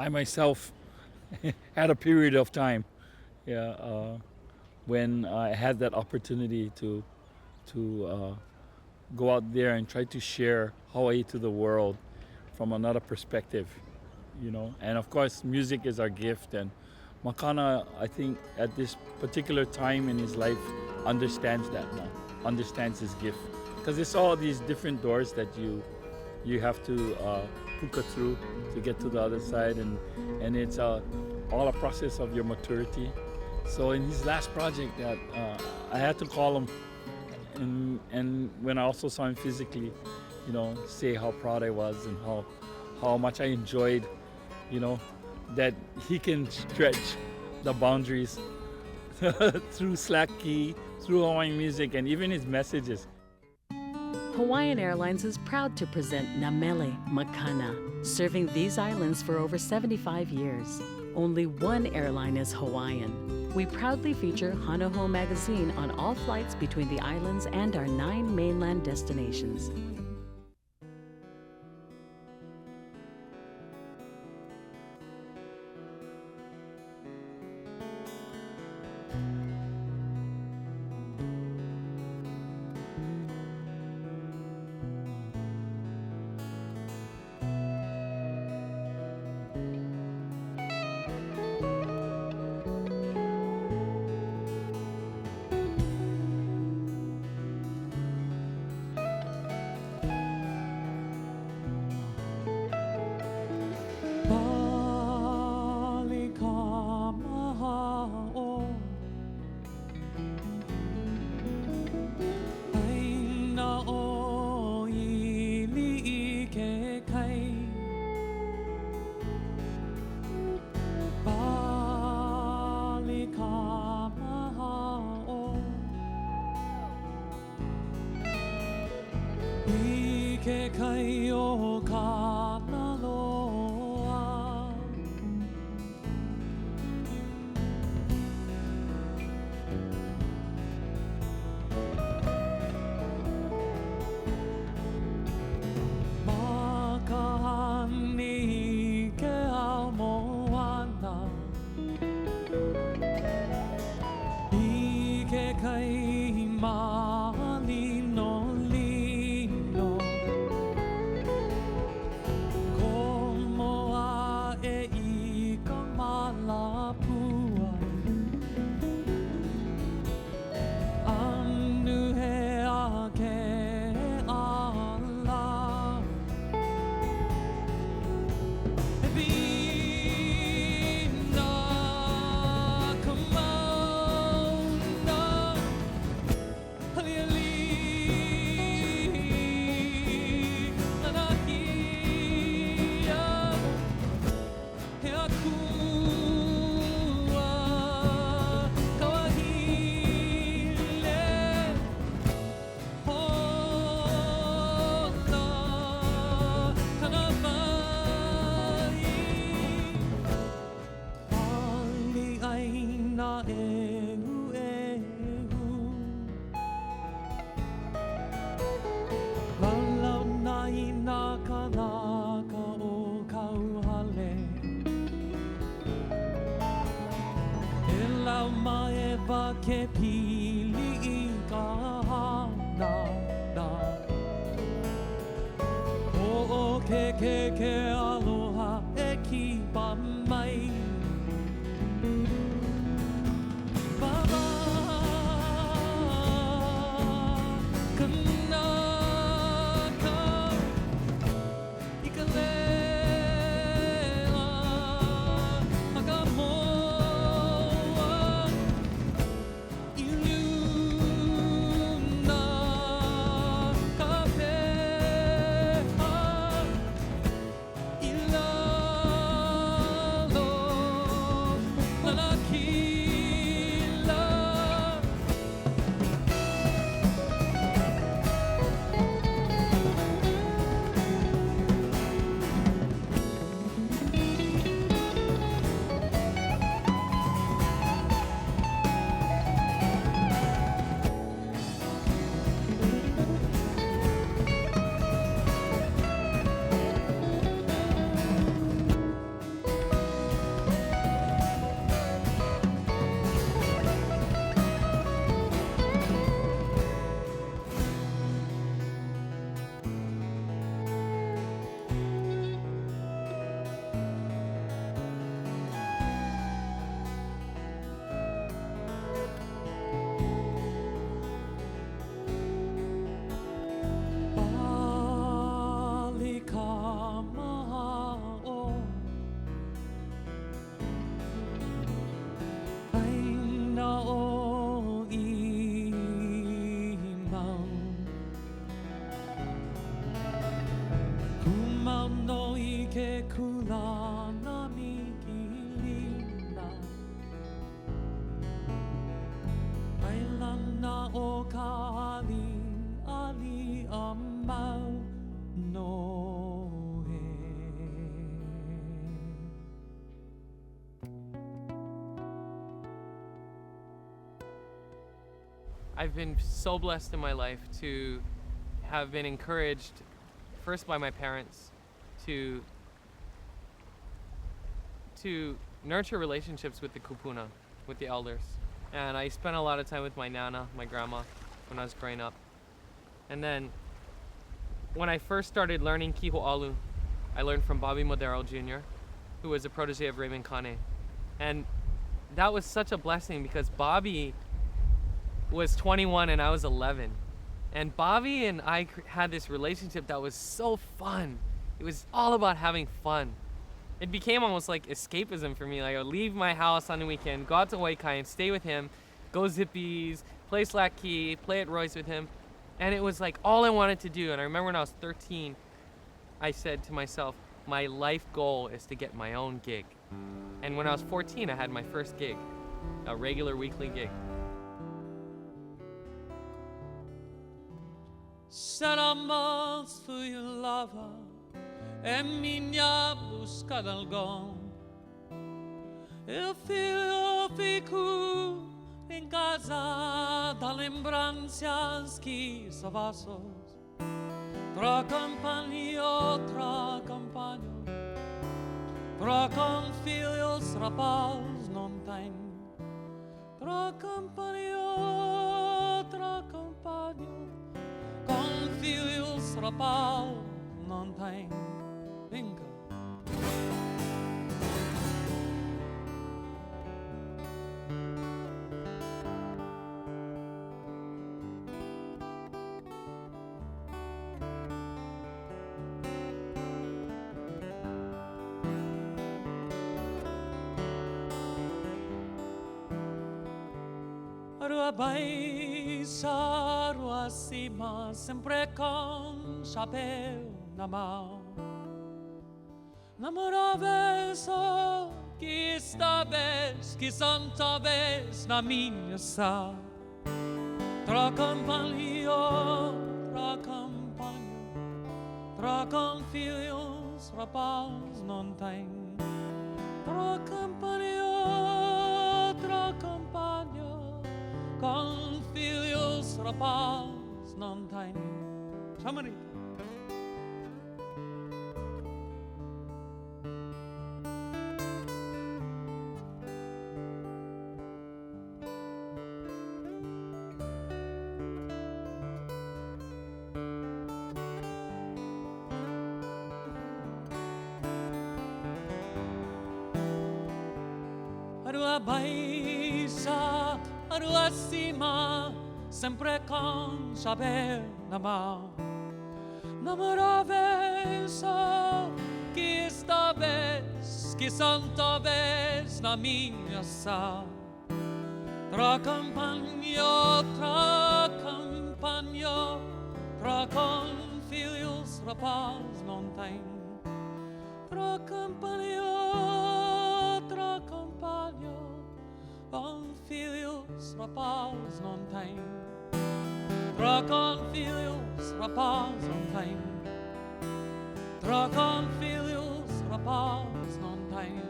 I myself had a period of time, yeah, when I had that opportunity to go out there and try to share Hawaii to the world from another perspective, And of course, music is our gift, and Makana, I think, at this particular time in his life, understands that now, understands his gift, because it's all these different doors that you have to puka through to get to the other side, and it's all a process of your maturity. So in his last project, that I had to call him, and when I also saw him physically, say how proud I was and how much I enjoyed, you know, that he can stretch the boundaries through slack key, through Hawaiian music, and even his messages. Hawaiian Airlines is proud to present Mele, Makana, serving these islands for over 75 years. Only one airline is Hawaiian. We proudly feature Hanaho magazine on all flights between the islands and our 9 mainland destinations. kula na mikilina Ailan na o kali ali amau no he I've been so blessed in my life to have been encouraged first by my parents to nurture relationships with the kupuna, with the elders. And I spent a lot of time with my nana, my grandma, when I was growing up. And then when I first started learning kiho'alu, I learned from Bobby Modero Jr., who was a protege of Raymond Kane. And that was such a blessing because Bobby was 21 and I was 11. And Bobby and I had this relationship that was so fun. It was all about having fun. It became almost like escapism for me. Like I would leave my house on the weekend, go out to Hawaiʻi and stay with him, go zippies, play slack key, play at Roy's with him. And it was like all I wanted to do. And I remember when I was 13, I said to myself, my life goal is to get my own gig. And when I was 14, I had my first gig, a regular weekly gig. Salamat for your lover, e minha busca de algo. Eu fico em casa da lembranças que só vassos. Tracampanho, tracam filhos rapaz não tem. Tracampanho, com filhos rapaz não tem. Vinga. Rua baixa, rua acima, sempre com chapéu na mão. Namorava só que esta vez, que santa vez na minha sala. Tracampanho, tracam filhos, rapaz não tem. Tracampanho, com filhos, rapaz não tem. Chamarita. Rua baixa, rua acima, sempre com chapéu na mão. Namorava só que esta vez, que santa vez na minha sala. Tracampanho, tracam filhos, rapaz não tem. Tracampanho, com filhos, rapaz não tem. Tracam filhos, rapaz não tem. Tracam filhos, rapaz não tem.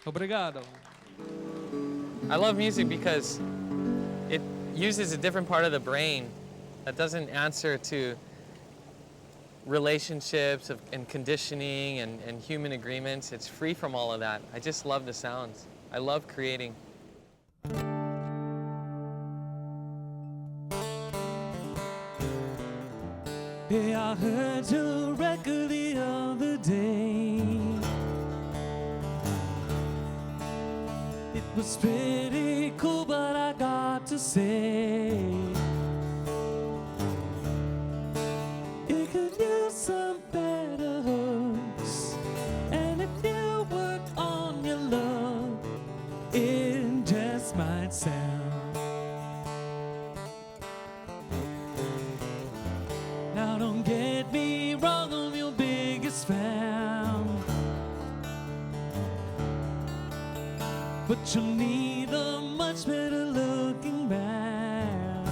Obrigado. I love music because it uses a different part of the brain that doesn't answer to relationships and conditioning and human agreements. It's free from all of that. I just love the sounds. I love creating. Hey, I heard your record the other day. It was pretty cool, but I got to say, it could use some better hooks. And if you work on your look, it just might sound. Now don't get me wrong, I'm your biggest fan, but you'll need a much better looking man.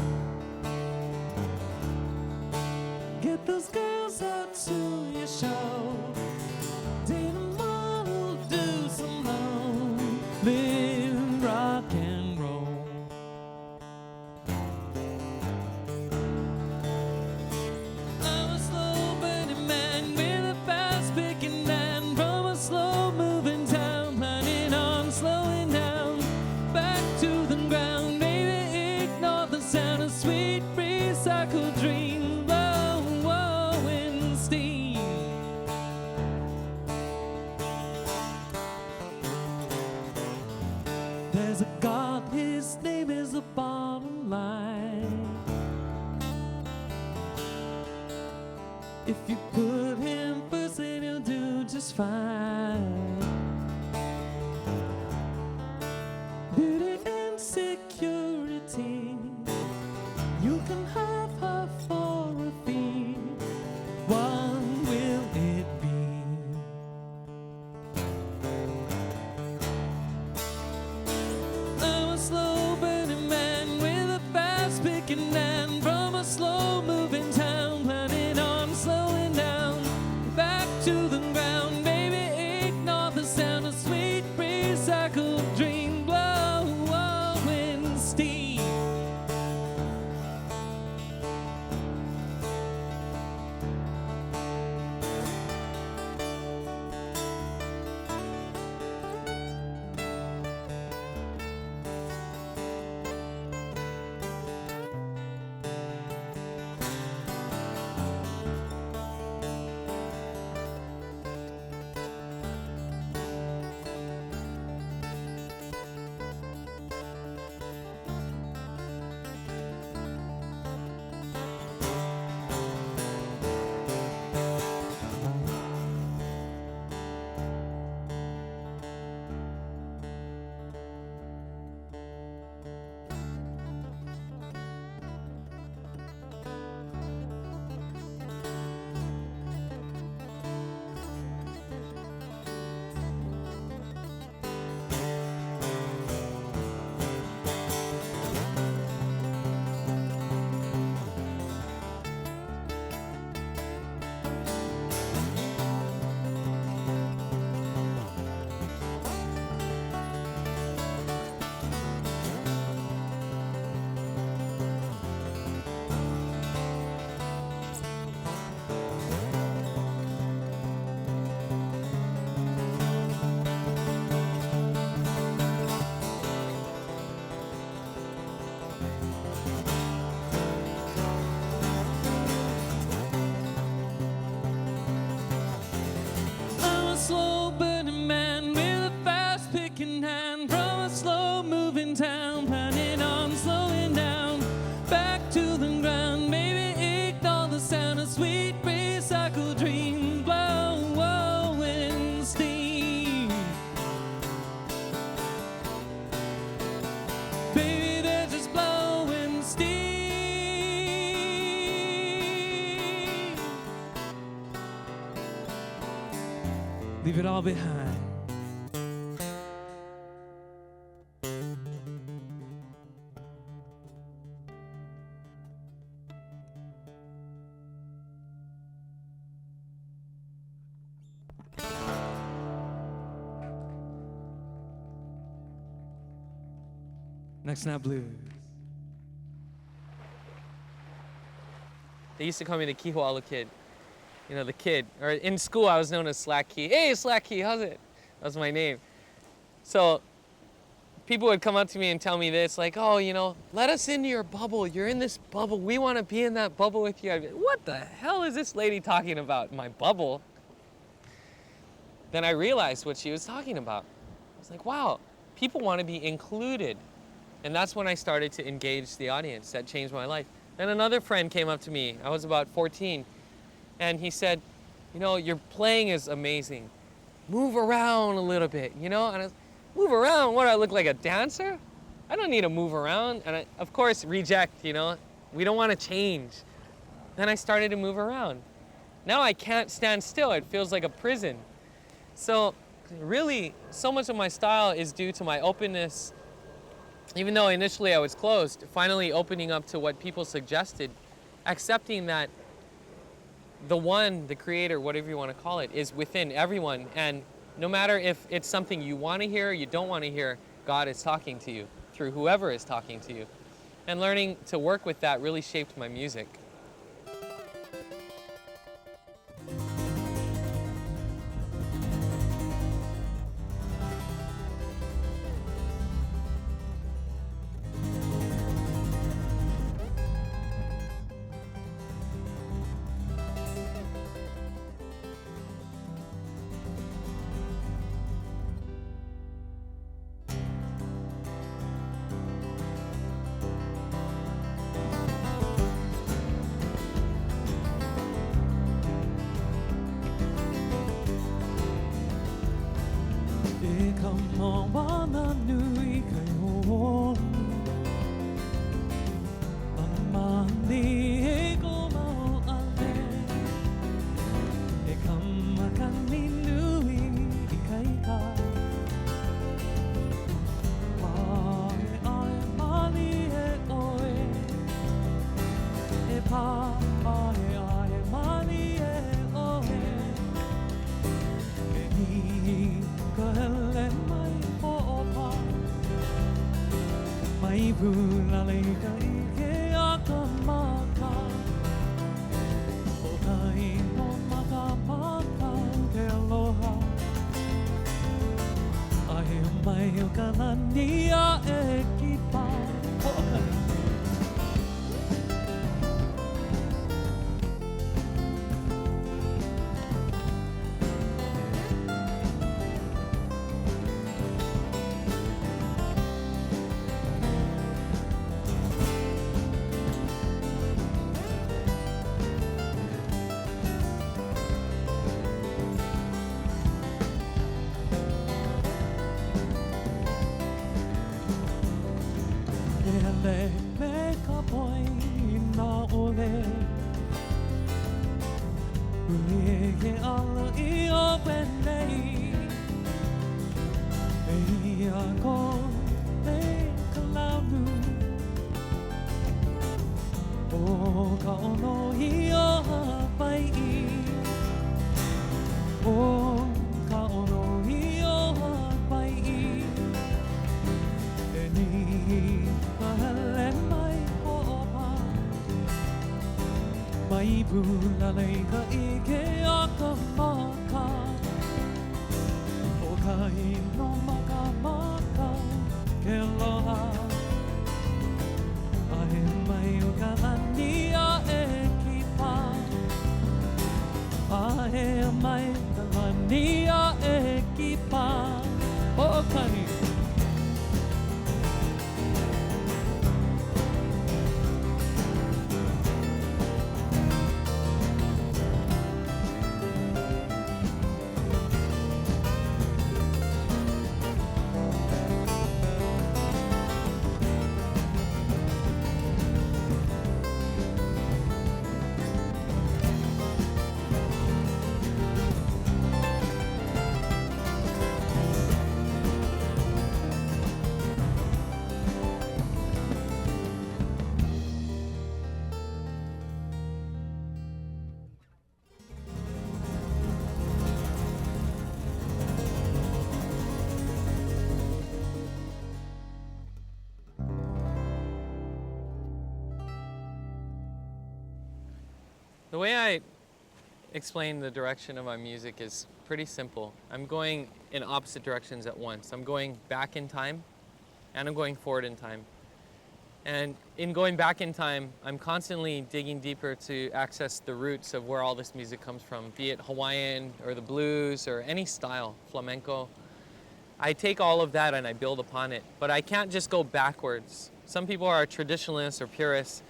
Get those girls out to your show. Date a model, do some live rock and roll. I'm a slow burning man with a fast picking hand from a slow moving town, planning on slowing down back to the ground. Baby, ignore the sound of sweet recycled dreams blowing steam. There's a God, his name is the bottom line. If you put him first, then he'll do just fine. Beauty and security, you can have her for a fee. What will it be? I'm a slow burning man with a fast picking hand from a slow moving town, planning on slowing down back to the ground. Baby, ignore the sound of sweet recycled dream blowing steam. I'm a slow burning man with a fast picking hand from a slow moving town, planning on slowing down back to the ground. Baby, ignore the sound of sweet recycled dreams blowing steam. Baby, they're just blowing steam. Leave it all behind. Next Night Blues. They used to call me the Kihuala kid. You know, the kid. Or in school, I was known as Slack Key. Hey, Slack Key, how's it? That was my name. So people would come up to me and tell me this, like, oh, you know, let us into your bubble. You're in this bubble. We want to be in that bubble with you. I'd be like, what the hell is this lady talking about? My bubble? Then I realized what she was talking about. I was like, wow, people want to be included. And that's when I started to engage the audience. That changed my life. Then another friend came up to me. I was about 14. And he said, you know, your playing is amazing. Move around a little bit, you know? And I was, move around? What, I look like a dancer? I don't need to move around. And I, of course, reject, you know? We don't want to change. Then I started to move around. Now I can't stand still. It feels like a prison. So really, so much of my style is due to my openness. Even though initially I was closed, finally opening up to what people suggested, accepting that the one, the creator, whatever you want to call it, is within everyone. And no matter if it's something you want to hear or you don't want to hear, God is talking to you through whoever is talking to you. And learning to work with that really shaped my music. The way I explain the direction of my music is pretty simple. I'm going in opposite directions at once. I'm going back in time and I'm going forward in time. And in going back in time, I'm constantly digging deeper to access the roots of where all this music comes from, be it Hawaiian or the blues or any style, flamenco. I take all of that and I build upon it, but I can't just go backwards. Some people are traditionalists or purists.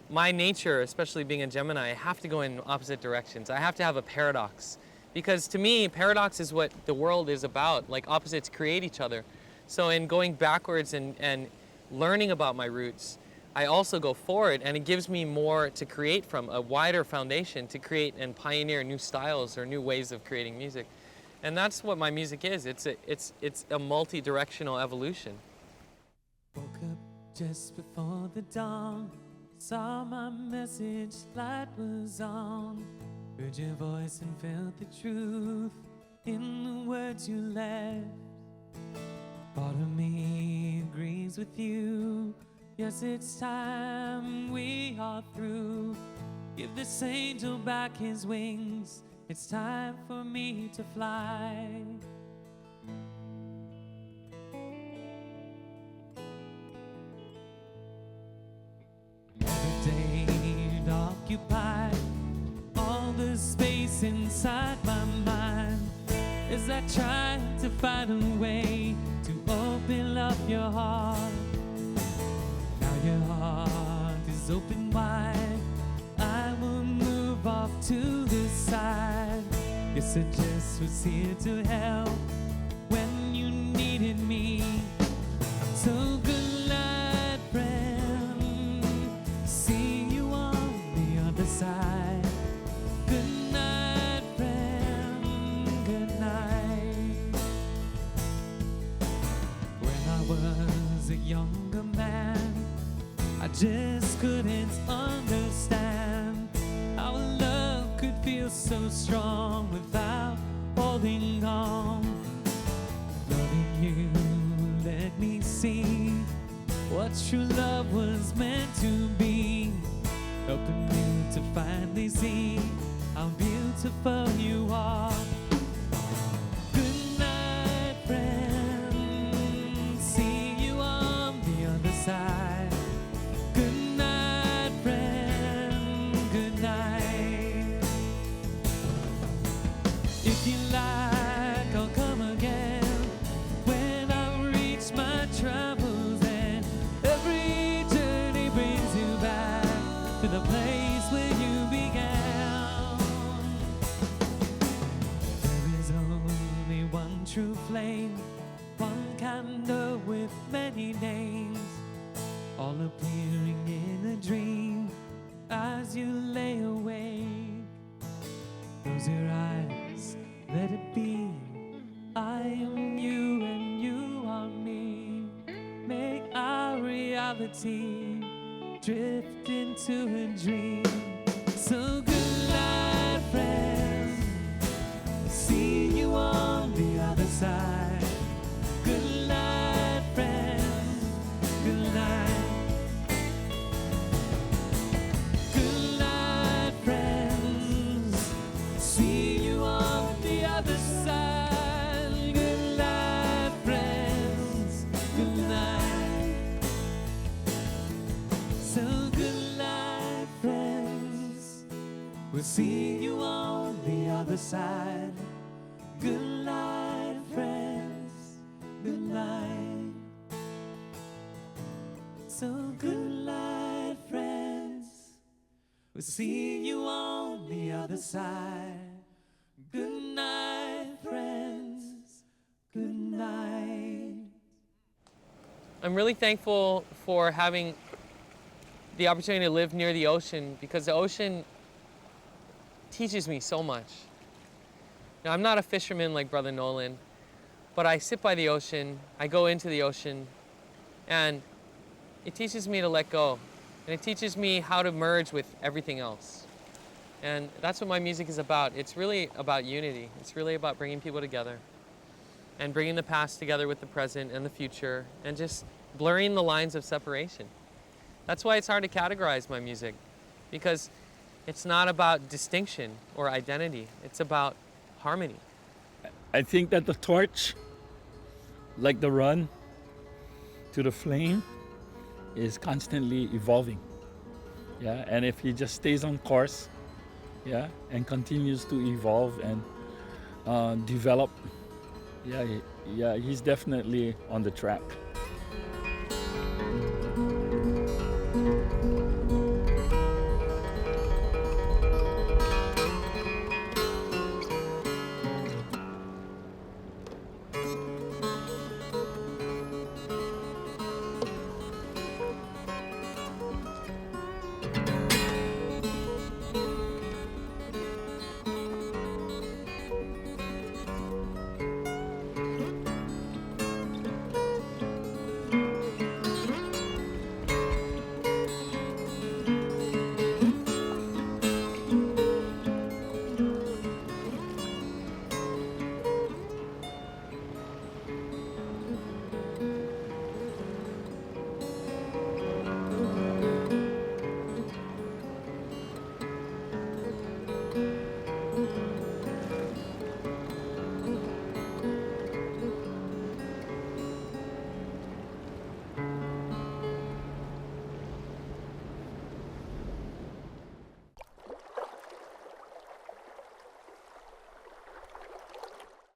My nature, especially being a Gemini, I have to go in opposite directions. I have to have a paradox. Because to me, paradox is what the world is about. Like opposites create each other. So in going backwards and learning about my roots, I also go forward, and it gives me more to create from, a wider foundation to create and pioneer new styles or new ways of creating music. And that's what my music is. It's a multi-directional evolution. Woke up just before the dawn, saw my message, light was on. Heard your voice and felt the truth in the words you left. Part of me agrees with you. Yes, it's time we are through. Give this angel back his wings. It's time for me to fly. The day occupied all the space inside my mind as I try to find a way to open up your heart. Now your heart is open wide. I will move off to the side. Yes, I just was here to help when you needed me. So good night, friend. See you on the other side. Good night, friend. Good night. When I was a younger man, I just couldn't understand how love could feel so strong without holding on. Loving you let me see what true love was meant to be, helping you to finally see how beautiful you are. Good night, friend. See you on the other side. Good night, friend. Good night. If you like, I'll come again when I reach my travels end. Every journey brings you back to the place where you began. There is only one true flame, one candle with many names, all appearing in a dream as you lay awake. Close your eyes, let it be. I am you and you are me. Make our reality drift into a dream. So good night, friend. See you on the other side. Good night, friend. Good night. Good night, friends. See you on the other side. Good night, friends. Good night. So good night, friends. We'll see you on the other side. Good night, friends. Good night. So good night, friends. We'll see you on the other side. Good night, friends. Good night. I'm really thankful for having the opportunity to live near the ocean, because the ocean teaches me so much. Now, I'm not a fisherman like Brother Nolan, but I sit by the ocean, I go into the ocean, and it teaches me to let go. And it teaches me how to merge with everything else. And that's what my music is about. It's really about unity. It's really about bringing people together and bringing the past together with the present and the future, and just blurring the lines of separation. That's why it's hard to categorize my music, because it's not about distinction or identity. It's about harmony. I think that the torch, like the run to the flame, is constantly evolving. Yeah, and if he just stays on course, yeah, and continues to evolve and develop Yeah, yeah, he's definitely on the track.